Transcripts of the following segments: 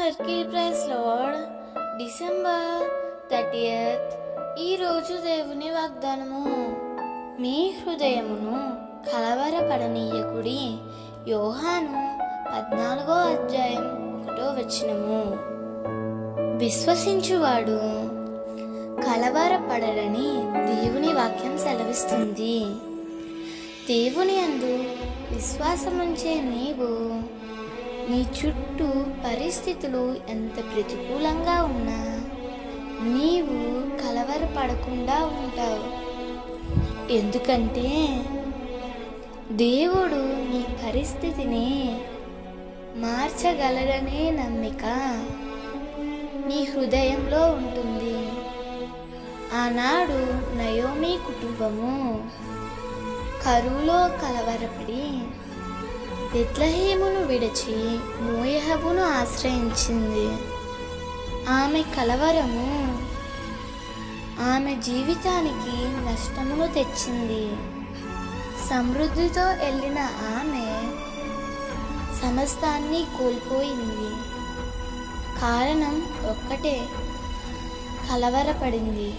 అందరికీ praise lord. December 30th ఈరోజు దేవుని వాగ్దానము. మీ హృదయమును కలవరపడనీయకుడి. యోహాను 14వ అధ్యాయం 1వ వచనము. విశ్వసించువాడు కలవరపడరని దేవుని వాక్యం సెలవిస్తుంది. దేవుని యందు విశ్వాసముంచే నీవు నీ చుట్టూ పరిస్థితులు ఎంత ప్రతికూలంగా ఉన్నా నీవు కలవరపడకుండా ఉంటావు. ఎందుకంటే దేవుడు నీ పరిస్థితిని మార్చగలడనే నమ్మిక నీ హృదయంలో ఉంటుంది. ఆనాడు నయోమి కుటుంబము కరువులో కలవరపడి బెత్లెహేమును విడిచి మోయాబును ఆశ్రయించింది. ఆమె కలవరము ఆమె జీవితానికి నష్టమును తెచ్చింది. సమృద్ధితో వెళ్ళిన ఆమె సమస్తాన్ని కోల్పోయింది. కారణం ఒక్కటే, కలవరపడింది.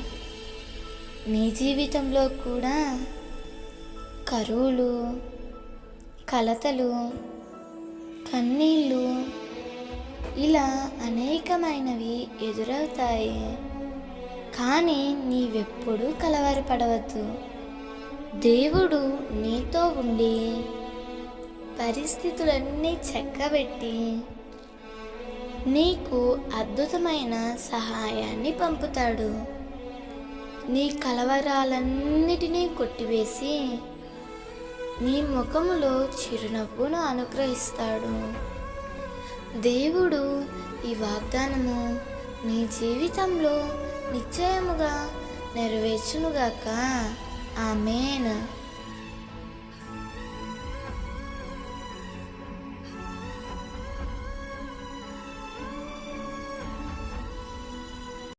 నీ జీవితంలో కూడా కరువులు, కలతలు, కన్నీళ్ళు ఇలా అనేకమైనవి ఎదురవుతాయి. కానీ నీవెప్పుడూ కలవరపడవద్దు. దేవుడు నీతో ఉండి పరిస్థితులన్నీ చక్కబెట్టి నీకు అద్భుతమైన సహాయాన్ని పంపుతాడు. నీ కలవరాలన్నిటినీ కొట్టివేసి నీ ముఖములో చిరునవ్వును అనుగ్రహిస్తాడు. దేవుడు ఈ వాగ్దానము నీ జీవితంలో నిశ్చయముగా నెరవేర్చునుగాక. ఆమేన్.